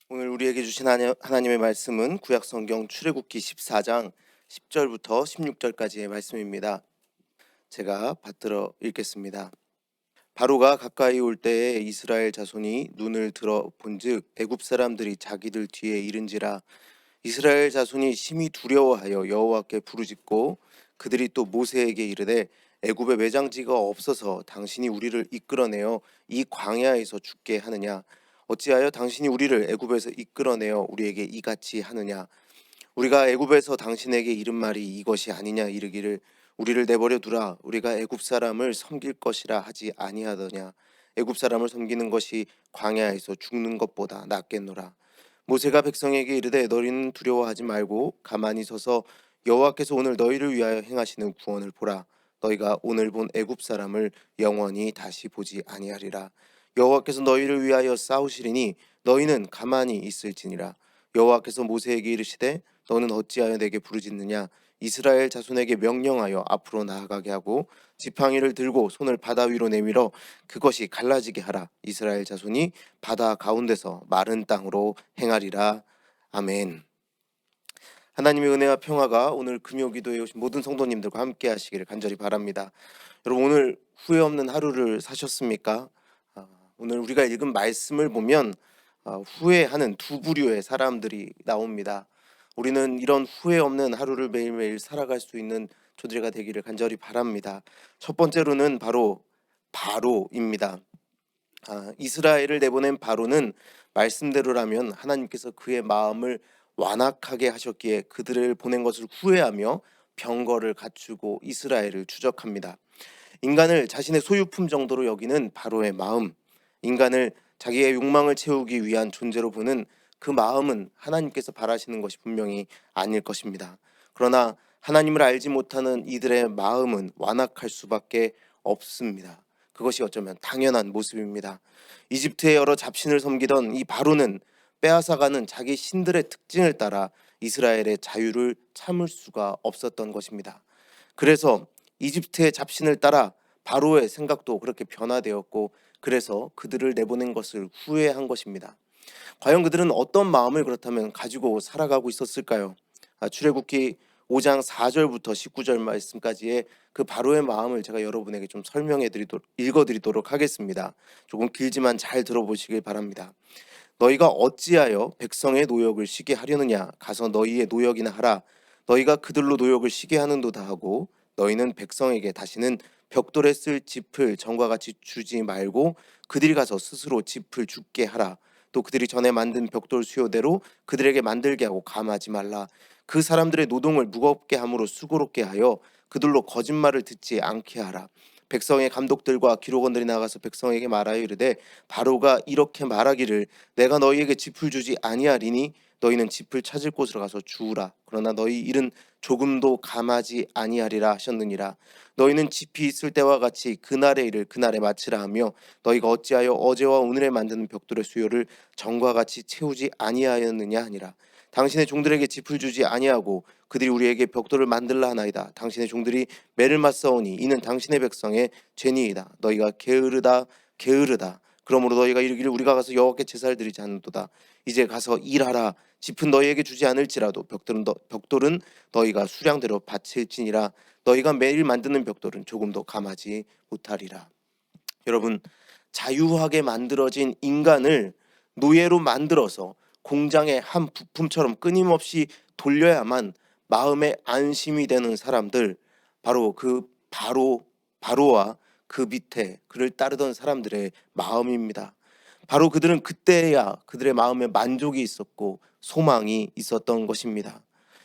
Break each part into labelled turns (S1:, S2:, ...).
S1: 오늘 우리에게 주신 하나님의 말씀은 구약성경 출애굽기 14장 10절부터 16절까지의 말씀입니다. 제가 받들어 읽겠습니다. 바로가 가까이 올 때에 이스라엘 자손이 눈을 들어 본즉 애굽 사람들이 자기들 뒤에 이른지라. 이스라엘 자손이 심히 두려워하여 여호와께 부르짖고 그들이 또 모세에게 이르되 애굽에 매장지가 없어서 당신이 우리를 이끌어내어 이 광야에서 죽게 하느냐. 어찌하여 당신이 우리를 애굽에서 이끌어내어 우리에게 이같이 하느냐. 우리가 애굽에서 당신에게 이른 말이 이것이 아니냐. 이르기를 우리를 내버려 두라. 우리가 애굽 사람을 섬길 것이라 하지 아니하더냐. 애굽 사람을 섬기는 것이 광야에서 죽는 것보다 낫겠노라. 모세가 백성에게 이르되 너희는 두려워하지 말고 가만히 서서 여호와께서 오늘 너희를 위하여 행하시는 구원을 보라. 너희가 오늘 본 애굽 사람을 영원히 다시 보지 아니하리라. 여호와께서 너희를 위하여 싸우시리니 너희는 가만히 있을지니라. 여호와께서 모세에게 이르시되 너는 어찌하여 내게 부르짖느냐. 이스라엘 자손에게 명령하여 앞으로 나아가게 하고 지팡이를 들고 손을 바다 위로 내밀어 그것이 갈라지게 하라. 이스라엘 자손이 바다 가운데서 마른 땅으로 행하리라. 아멘. 하나님의 은혜와 평화가 오늘 금요기도에 오신 모든 성도님들과 함께 하시기를 간절히 바랍니다. 여러분, 오늘 후회 없는 하루를 사셨습니까? 오늘 우리가 읽은 말씀을 보면 후회하는 두 부류의 사람들이 나옵니다. 우리는 이런 후회 없는 하루를 매일매일 살아갈 수 있는 저희가 되기를 간절히 바랍니다. 첫 번째로는 바로 바로입니다. 이스라엘을 내보낸 바로는 말씀대로라면 하나님께서 그의 마음을 완악하게 하셨기에 그들을 보낸 것을 후회하며 병거를 갖추고 이스라엘을 추적합니다. 인간을 자신의 소유품 정도로 여기는 바로의 마음, 인간을 자기의 욕망을 채우기 위한 존재로 보는 그 마음은 하나님께서 바라시는 것이 분명히 아닐 것입니다. 그러나 하나님을 알지 못하는 이들의 마음은 완악할 수밖에 없습니다. 그것이 어쩌면 당연한 모습입니다. 이집트의 여러 잡신을 섬기던 이 바로는 빼앗아가는 자기 신들의 특징을 따라 이스라엘의 자유를 참을 수가 없었던 것입니다. 그래서 이집트의 잡신을 따라 바로의 생각도 그렇게 변화되었고, 그래서 그들을 내보낸 것을 후회한 것입니다. 과연 그들은 어떤 마음을 그렇다면 가지고 살아가고 있었을까요? 출애굽기 5장 4절부터 19절 말씀까지의 그 바로의 마음을 제가 여러분에게 좀 읽어드리도록 하겠습니다. 조금 길지만 잘 들어보시길 바랍니다. 너희가 어찌하여 백성의 노역을 쉬게 하려느냐. 가서 너희의 노역이나 하라. 너희가 그들로 노역을 쉬게 하는도다 하고 너희는 백성에게 다시는 벽돌에 쓸 짚을 전과 같이 주지 말고 그들이 가서 스스로 짚을 줍게 하라. 또 그들이 전에 만든 벽돌 수요대로 그들에게 만들게 하고 감하지 말라. 그 사람들의 노동을 무겁게 함으로 수고롭게 하여 그들로 거짓말을 듣지 않게 하라. 백성의 감독들과 기록원들이 나가서 백성에게 말하여 이르되 바로가 이렇게 말하기를 내가 너희에게 짚을 주지 아니하리니 너희는 짚을 찾을 곳으로 가서 주우라. 그러나 너희 일은 조금도 감하지 아니하리라 하셨느니라. 너희는 짚이 있을 때와 같이 그날의 일을 그날에 마치라 하며 너희가 어찌하여 어제와 오늘에 만드는 벽돌의 수요를 전과 같이 채우지 아니하였느냐 하니라. 당신의 종들에게 짚을 주지 아니하고 그들이 우리에게 벽돌을 만들라 하나이다. 당신의 종들이 매를 맞사오니 이는 당신의 백성의 죄니이다. 너희가 게으르다. 그러므로 너희가 이르기를 우리가 가서 여호와께 제사를 드리지 않는도다. 이제 가서 일하라. 짚은 너희에게 주지 않을지라도 벽돌은 너희가 수량대로 바칠지니라. 너희가 매일 만드는 벽돌은 조금도 감하지 못하리라. 여러분, 자유하게 만들어진 인간을 노예로 만들어서 공장의 한 부품처럼 끊임없이 돌려야만 마음의 안심이 되는 사람들, 바로 바로와 그 밑에 그를 따르던 사람들의 마음입니다. 바로 그들은 그때야 그들의 마음에 만족이 있었고 소망이 있었던 것입니다.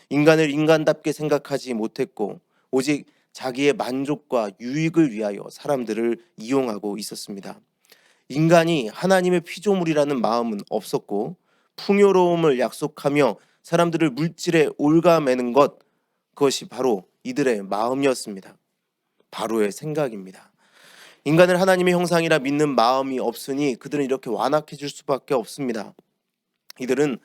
S1: 인간을 인간답게 생각하지 못했고 오직 자기의 만족과 유익을 위하여 사람들을 이용하고 있었습니다. 인간이 하나님의 피조물이라는 마음은 없었고 풍요로움을 약속하며 사람들을 물질에 올가매는 그것이 바로 이들의 마음이었습니다. 바로의 생각입니다. 인간을 하나님의 형상이라 믿는 마음이 없으니 그들은 이렇게 완악해질 수밖에 없습니다. 이들은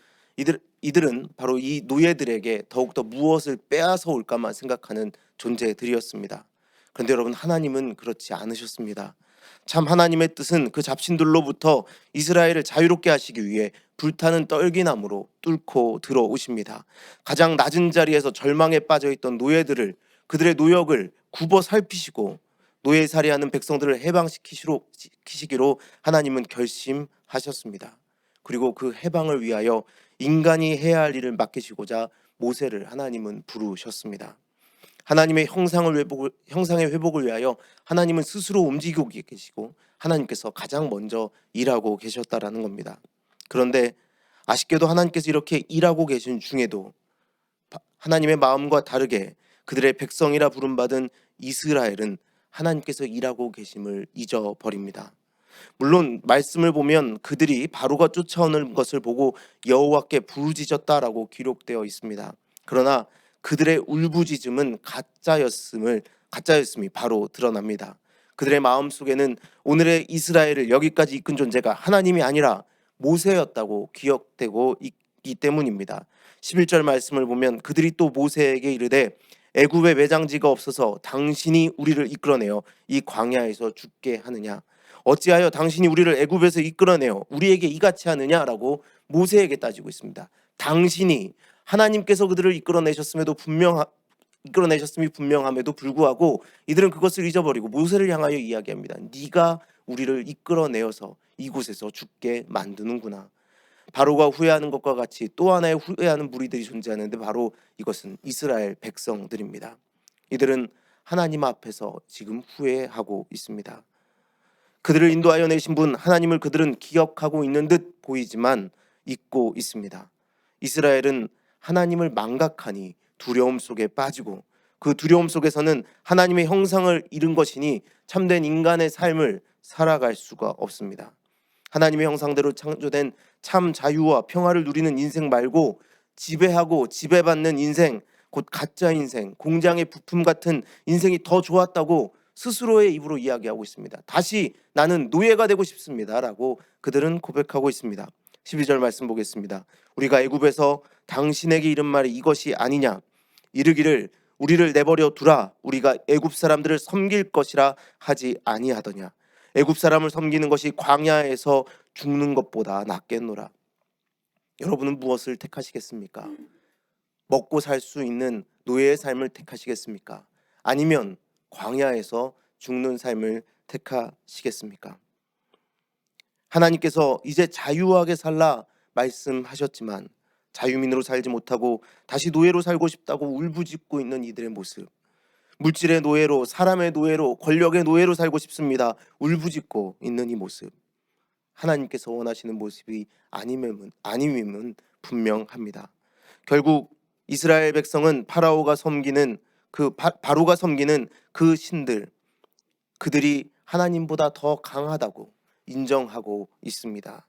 S1: 바로 이 노예들에게 더욱더 무엇을 빼앗아 올까만 생각하는 존재들이었습니다. 그런데 여러분, 하나님은 그렇지 않으셨습니다. 참 하나님의 뜻은 그 잡신들로부터 이스라엘을 자유롭게 하시기 위해 불타는 떨기나무로 뚫고 들어오십니다. 가장 낮은 자리에서 절망에 빠져있던 노예들을, 그들의 노역을 굽어 살피시고 노예살이하는 백성들을 해방시키시기로 하나님은 결심하셨습니다. 그리고 그 해방을 위하여 인간이 해야 할 일을 맡기시고자 모세를 하나님은 부르셨습니다. 하나님의 형상의 회복을 위하여 하나님은 스스로 움직이고 계시고 하나님께서 가장 먼저 일하고 계셨다라는 겁니다. 그런데 아쉽게도 하나님께서 이렇게 일하고 계신 중에도 하나님의 마음과 다르게 그들의 백성이라 부름받은 이스라엘은 하나님께서 일하고 계심을 잊어버립니다. 물론 말씀을 보면 그들이 바로가 쫓아오는 것을 보고 여호와께 부르짖었다라고 기록되어 있습니다. 그러나 그들의 울부짖음은 가짜였음이 바로 드러납니다. 그들의 마음속에는 오늘의 이스라엘을 여기까지 이끈 존재가 하나님이 아니라 모세였다고 기억되고 있기 때문입니다. 11절 말씀을 보면 그들이 또 모세에게 이르되 애굽에 매장지가 없어서 당신이 우리를 이끌어내어 이 광야에서 죽게 하느냐, 어찌하여 당신이 우리를 애굽에서 이끌어내어 우리에게 이같이 하느냐라고 모세에게 따지고 있습니다. 당신이, 하나님께서 그들을 이끌어내셨음이 분명함에도 불구하고 이들은 그것을 잊어버리고 모세를 향하여 이야기합니다. 네가 우리를 이끌어내어서 이곳에서 죽게 만드는구나. 바로가 후회하는 것과 같이 또 하나의 후회하는 무리들이 존재하는데 바로 이것은 이스라엘 백성들입니다. 이들은 하나님 앞에서 지금 후회하고 있습니다. 그들을 인도하여 내신 분 하나님을 그들은 기억하고 있는 듯 보이지만 잊고 있습니다. 이스라엘은 하나님을 망각하니 두려움 속에 빠지고 그 두려움 속에서는 하나님의 형상을 잃은 것이니 참된 인간의 삶을 살아갈 수가 없습니다. 하나님의 형상대로 창조된 참 자유와 평화를 누리는 인생 말고 지배하고 지배받는 인생, 곧 가짜 인생, 공장의 부품 같은 인생이 더 좋았다고 스스로의 입으로 이야기하고 있습니다. 다시 나는 노예가 되고 싶습니다 라고 그들은 고백하고 있습니다. 12절 말씀 보겠습니다. 우리가 애굽에서 당신에게 이른 말이 이것이 아니냐, 이르기를 우리를 내버려 두라, 우리가 애굽 사람들을 섬길 것이라 하지 아니하더냐. 애굽 사람을 섬기는 것이 광야에서 죽는 것보다 낫겠노라. 여러분은 무엇을 택하시겠습니까? 먹고 살 수 있는 노예의 삶을 택하시겠습니까? 아니면 광야에서 죽는 삶을 택하시겠습니까? 하나님께서 이제 자유하게 살라 말씀하셨지만 자유민으로 살지 못하고 다시 노예로 살고 싶다고 울부짖고 있는 이들의 모습, 물질의 노예로, 사람의 노예로, 권력의 노예로 살고 싶습니다 울부짖고 있는 이 모습, 하나님께서 원하시는 모습이 아님임은 분명합니다. 결국 이스라엘 백성은 바로가 섬기는 그 신들, 그들이 하나님보다 더 강하다고 인정하고 있습니다.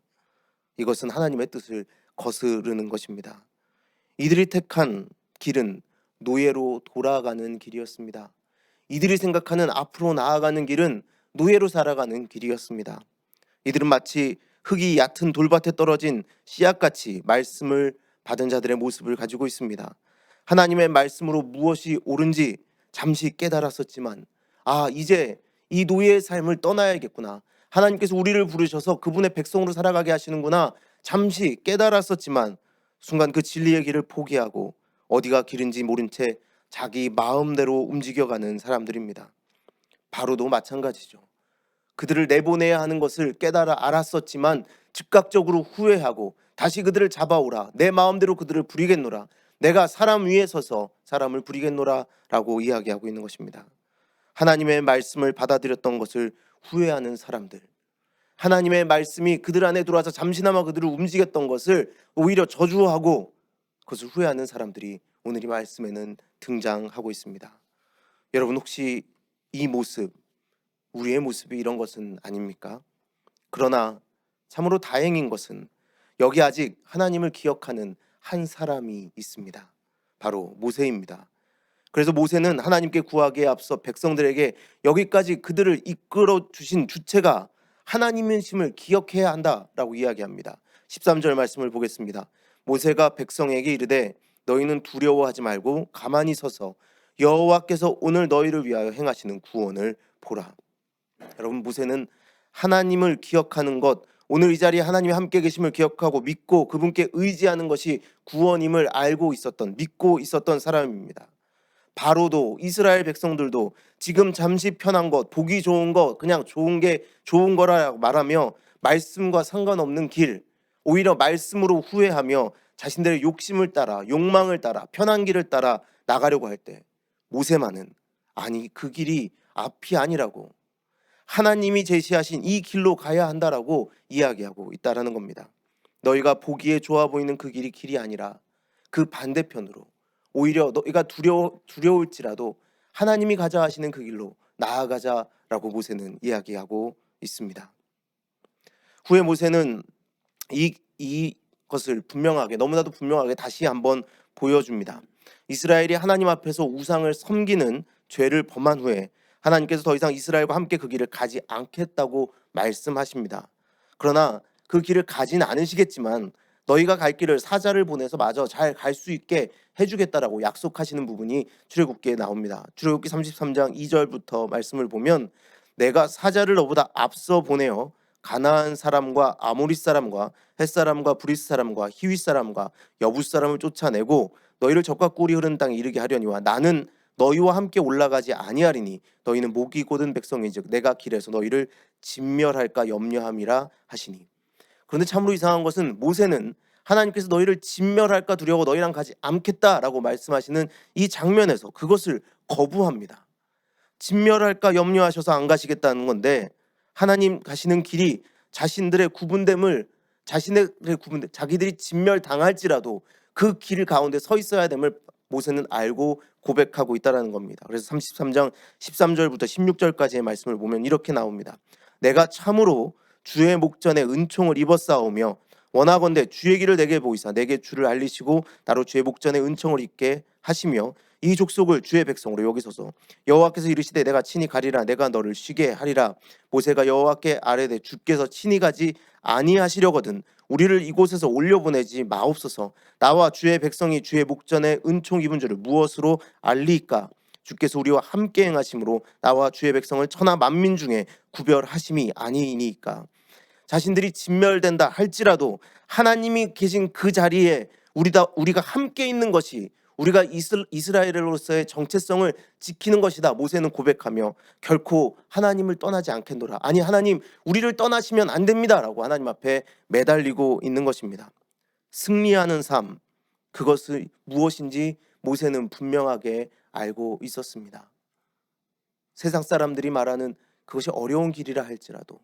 S1: 이것은 하나님의 뜻을 거스르는 것입니다. 이들이 택한 길은 노예로 돌아가는 길이었습니다. 이들이 생각하는 앞으로 나아가는 길은 노예로 살아가는 길이었습니다. 이들은 마치 흙이 얕은 돌밭에 떨어진 씨앗같이 말씀을 받은 자들의 모습을 가지고 있습니다. 하나님의 말씀으로 무엇이 옳은지 잠시 깨달았었지만 이제 이 노예의 삶을 떠나야겠구나, 하나님께서 우리를 부르셔서 그분의 백성으로 살아가게 하시는구나 잠시 깨달았었지만 순간 그 진리의 길을 포기하고 어디가 길인지 모른 채 자기 마음대로 움직여가는 사람들입니다. 바로도 마찬가지죠. 그들을 내보내야 하는 것을 깨달아 알았었지만 즉각적으로 후회하고 다시 그들을 잡아오라, 내 마음대로 그들을 부리겠노라, 내가 사람 위에 서서 사람을 부리겠노라 라고 이야기하고 있는 것입니다. 하나님의 말씀을 받아들였던 것을 후회하는 사람들, 하나님의 말씀이 그들 안에 들어와서 잠시나마 그들을 움직였던 것을 오히려 저주하고 그것을 후회하는 사람들이 오늘 이 말씀에는 등장하고 있습니다. 여러분, 혹시 이 모습, 우리의 모습이 이런 것은 아닙니까? 그러나 참으로 다행인 것은 여기 아직 하나님을 기억하는 한 사람이 있습니다. 바로 모세입니다. 그래서 모세는 하나님께 구하기에 앞서 백성들에게 여기까지 그들을 이끌어 주신 주체가 하나님이심을 기억해야 한다라고 이야기합니다. 13절 말씀을 보겠습니다. 모세가 백성에게 이르되 너희는 두려워하지 말고 가만히 서서 여호와께서 오늘 너희를 위하여 행하시는 구원을 보라. 여러분, 모세는 하나님을 기억하는 것, 오늘 이 자리에 하나님이 함께 계심을 기억하고 믿고 그분께 의지하는 것이 구원임을 알고 있었던, 믿고 있었던 사람입니다. 바로도, 이스라엘 백성들도 지금 잠시 편한 것, 보기 좋은 것, 그냥 좋은 게 좋은 거라고 말하며 말씀과 상관없는 길, 오히려 말씀으로 후회하며 자신들의 욕심을 따라, 욕망을 따라, 편한 길을 따라 나가려고 할 때, 모세만은 아니, 그 길이 앞이 아니라고, 하나님이 제시하신 이 길로 가야 한다라고 이야기하고 있다라는 겁니다. 너희가 보기에 좋아 보이는 그 길이 아니라 그 반대편으로, 오히려 너희가 두려울지라도 하나님이 가자 하시는 그 길로 나아가자라고 모세는 이야기하고 있습니다. 후에 모세는 이것을 분명하게, 너무나도 분명하게 다시 한번 보여줍니다. 이스라엘이 하나님 앞에서 우상을 섬기는 죄를 범한 후에 하나님께서 더 이상 이스라엘과 함께 그 길을 가지 않겠다고 말씀하십니다. 그러나 그 길을 가진 않으시겠지만 너희가 갈 길을 사자를 보내서 마저 잘 갈 수 있게 해주겠다라고 약속하시는 부분이 출애굽기에 나옵니다. 출애굽기 33장 2절부터 말씀을 보면, 내가 사자를 너보다 앞서 보내어 가나안 사람과 아모리 사람과 헷 사람과 브리스 사람과 히윗 사람과 여부 사람을 쫓아내고 너희를 적과 꿀이 흐르는 땅에 이르게 하려니와 나는 너희와 함께 올라가지 아니하리니 너희는 목이 곧은 백성인즉 내가 길에서 너희를 진멸할까 염려함이라 하시니. 그런데 참으로 이상한 것은 모세는 하나님께서 너희를 진멸할까 두려워 너희랑 가지 않겠다라고 말씀하시는 이 장면에서 그것을 거부합니다. 진멸할까 염려하셔서 안 가시겠다는 건데, 하나님 가시는 길이 자신들의 구분됨을, 자기들이 진멸당할지라도 그 길 가운데 서 있어야 됨을 모세는 알고 고백하고 있다는 겁니다. 그래서 33장 13절부터 16절까지의 말씀을 보면 이렇게 나옵니다. 내가 참으로 주의 목전에 은총을 입었사오며 원하건대 주의 길을 내게 보이사 내게 주를 알리시고 나로 주의 목전에 은총을 입게 하시며 이 족속을 주의 백성으로 여기소서. 여호와께서 이르시되 내가 친히 가리라 내가 너를 쉬게 하리라. 모세가 여호와께 아뢰되 주께서 친히 가지 아니하시려거든 우리를 이곳에서 올려보내지 마옵소서. 나와 주의 백성이 주의 목전에 은총 입은 줄을 무엇으로 알리이까? 주께서 우리와 함께 행하심으로 나와 주의 백성을 천하 만민 중에 구별하심이 아니이니까. 자신들이 진멸된다 할지라도 하나님이 계신 그 자리에 우리가 함께 있는 것이 우리가 이스라엘로서의 정체성을 지키는 것이다. 모세는 고백하며 결코 하나님을 떠나지 않겠노라. 아니, 하나님 우리를 떠나시면 안 됩니다라고 하나님 앞에 매달리고 있는 것입니다. 승리하는 삶, 그것이 무엇인지 모세는 분명하게 알고 있었습니다. 세상 사람들이 말하는 그것이 어려운 길이라 할지라도,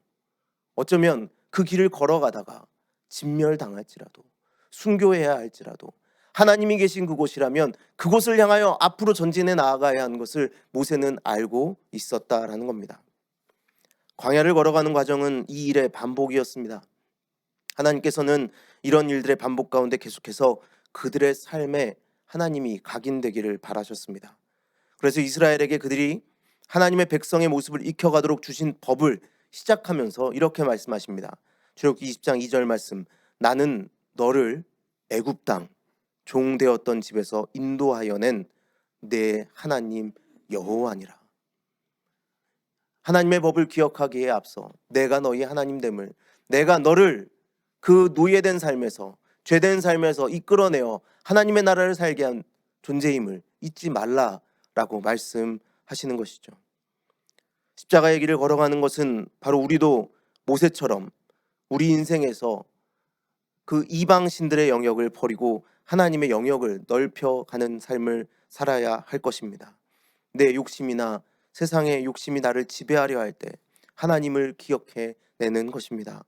S1: 어쩌면 그 길을 걸어가다가 진멸당할지라도, 순교해야 할지라도 하나님이 계신 그곳이라면 그곳을 향하여 앞으로 전진해 나아가야 하는 것을 모세는 알고 있었다라는 겁니다. 광야를 걸어가는 과정은 이 일의 반복이었습니다. 하나님께서는 이런 일들의 반복 가운데 계속해서 그들의 삶에 하나님이 각인되기를 바라셨습니다. 그래서 이스라엘에게 그들이 하나님의 백성의 모습을 익혀가도록 주신 법을 시작하면서 이렇게 말씀하십니다. 출애굽기 20장 2절 말씀, 나는 너를 애굽 땅 종되었던 집에서 인도하여 낸 내 하나님 여호와니라. 하나님의 법을 기억하기에 앞서 내가 너희 하나님됨을, 내가 너를 그 노예된 삶에서, 죄된 삶에서 이끌어내어 하나님의 나라를 살게 한 존재임을 잊지 말라라고 말씀하시는 것이죠. 십자가의 길을 걸어가는 것은 바로 우리도 모세처럼 우리 인생에서 그 이방신들의 영역을 버리고 하나님의 영역을 넓혀가는 삶을 살아야 할 것입니다. 내 욕심이나 세상의 욕심이 나를 지배하려 할 때 하나님을 기억해 내는 것입니다.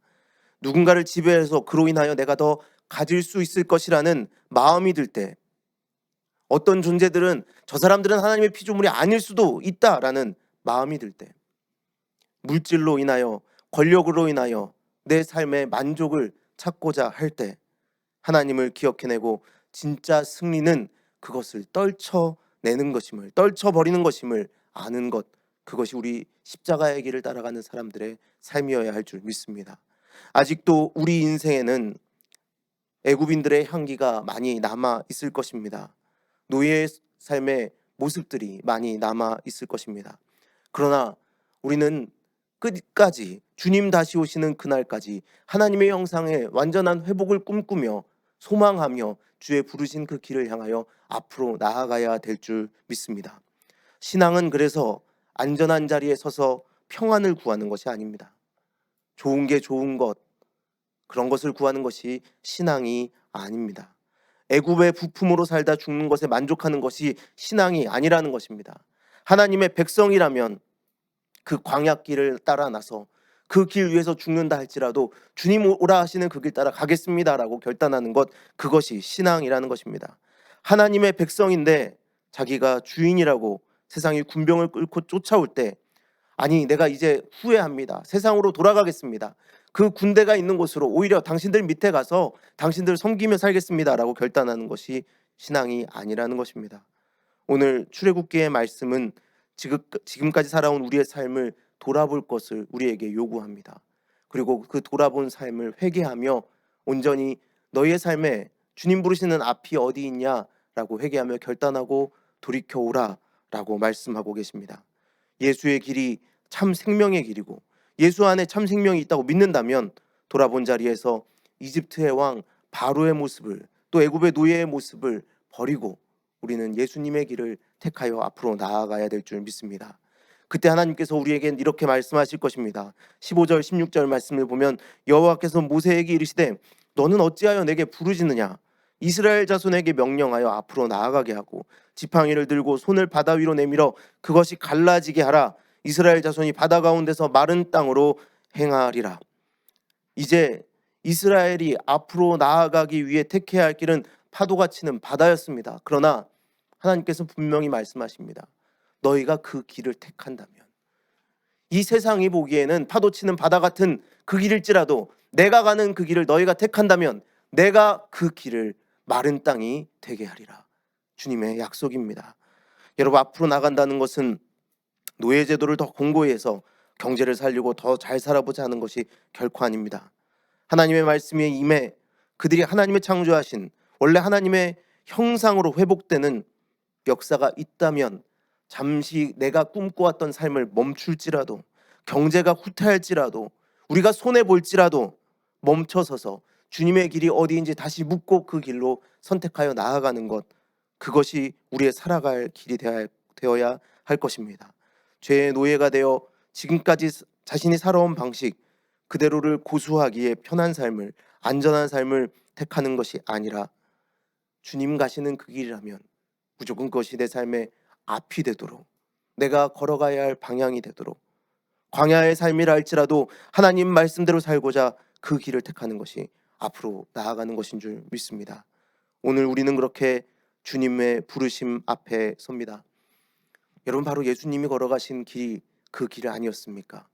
S1: 누군가를 지배해서 그로 인하여 내가 더 가질 수 있을 것이라는 마음이 들 때, 어떤 존재들은 저 사람들은 하나님의 피조물이 아닐 수도 있다라는 마음이 들 때, 물질로 인하여, 권력으로 인하여 내 삶의 만족을 찾고자 할 때 하나님을 기억해내고 진짜 승리는 그것을 떨쳐내는 것임을, 떨쳐버리는 것임을 아는 것, 그것이 우리 십자가의 길을 따라가는 사람들의 삶이어야 할 줄 믿습니다. 아직도 우리 인생에는 애굽인들의 향기가 많이 남아 있을 것입니다. 노예의 삶의 모습들이 많이 남아 있을 것입니다. 그러나 우리는 끝까지, 주님 다시 오시는 그날까지 하나님의 형상의 완전한 회복을 꿈꾸며 소망하며 주의 부르신 그 길을 향하여 앞으로 나아가야 될 줄 믿습니다. 신앙은 그래서 안전한 자리에 서서 평안을 구하는 것이 아닙니다. 좋은 게 좋은 것, 그런 것을 구하는 것이 신앙이 아닙니다. 애굽의 부품으로 살다 죽는 것에 만족하는 것이 신앙이 아니라는 것입니다. 하나님의 백성이라면 그 광야길을 따라 나서 그 길 위에서 죽는다 할지라도 주님 오라 하시는 그 길 따라 가겠습니다라고 결단하는 것, 그것이 신앙이라는 것입니다. 하나님의 백성인데 자기가 주인이라고 세상이 군병을 끌고 쫓아올 때, 아니 내가 이제 후회합니다, 세상으로 돌아가겠습니다, 그 군대가 있는 곳으로 오히려 당신들 밑에 가서 당신들 섬기며 살겠습니다라고 결단하는 것이 신앙이 아니라는 것입니다. 오늘 출애굽기의 말씀은 지금까지 살아온 우리의 삶을 돌아볼 것을 우리에게 요구합니다. 그리고 그 돌아본 삶을 회개하며 온전히 너희의 삶에 주님 부르시는 앞이 어디 있냐라고 회개하며 결단하고 돌이켜오라 라고 말씀하고 계십니다. 예수의 길이 참 생명의 길이고 예수 안에 참 생명이 있다고 믿는다면 돌아본 자리에서 이집트의 왕 바로의 모습을, 또 애굽의 노예의 모습을 버리고 우리는 예수님의 길을 택하여 앞으로 나아가야 될 줄 믿습니다. 그때 하나님께서 우리에게 이렇게 말씀하실 것입니다. 15절 16절 말씀을 보면 여호와께서 모세에게 이르시되 너는 어찌하여 내게 부르짖느냐, 이스라엘 자손에게 명령하여 앞으로 나아가게 하고 지팡이를 들고 손을 바다 위로 내밀어 그것이 갈라지게 하라. 이스라엘 자손이 바다 가운데서 마른 땅으로 행하리라. 이제 이스라엘이 앞으로 나아가기 위해 택해야 할 길은 파도가 치는 바다였습니다. 그러나 하나님께서 분명히 말씀하십니다. 너희가 그 길을 택한다면, 이 세상이 보기에는 파도 치는 바다 같은 그 길일지라도 내가 가는 그 길을 너희가 택한다면 내가 그 길을 마른 땅이 되게 하리라. 주님의 약속입니다. 여러분, 앞으로 나간다는 것은 노예제도를 더 공고히 해서 경제를 살리고 더 잘 살아보자 하는 것이 결코 아닙니다. 하나님의 말씀에 임해 그들이 하나님의 창조하신 원래 하나님의 형상으로 회복되는 역사가 있다면, 잠시 내가 꿈꿔왔던 삶을 멈출지라도, 경제가 후퇴할지라도, 우리가 손해볼지라도 멈춰서서 주님의 길이 어디인지 다시 묻고 그 길로 선택하여 나아가는 것, 그것이 우리의 살아갈 길이 되어야 할 것입니다. 죄의 노예가 되어 지금까지 자신이 살아온 방식 그대로를 고수하기에 편한 삶을, 안전한 삶을 택하는 것이 아니라 주님 가시는 그 길이라면 무조건 그것이 내 삶의 앞이 되도록, 내가 걸어가야 할 방향이 되도록, 광야의 삶이라 할지라도 하나님 말씀대로 살고자 그 길을 택하는 것이 앞으로 나아가는 것인 줄 믿습니다. 오늘 우리는 그렇게 주님의 부르심 앞에 섭니다. 여러분, 바로 예수님이 걸어가신 길이 그 길이 아니었습니까?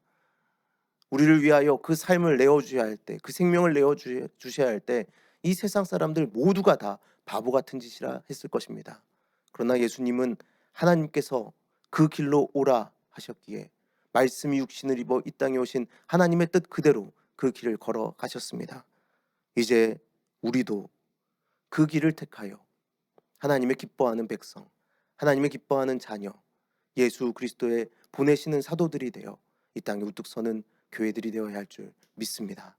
S1: 우리를 위하여 그 삶을 내어주셔야 할 때, 그 생명을 내어주셔야 할 때 이 세상 사람들 모두가 다 바보 같은 짓이라 했을 것입니다. 그러나 예수님은 하나님께서 그 길로 오라 하셨기에 말씀이 육신을 입어 이 땅에 오신 하나님의 뜻 그대로 그 길을 걸어가셨습니다. 이제 우리도 그 길을 택하여 하나님의 기뻐하는 백성, 하나님의 기뻐하는 자녀, 예수 그리스도의 보내시는 사도들이 되어 이 땅에 우뚝 서는 교회들이 되어야 할 줄 믿습니다.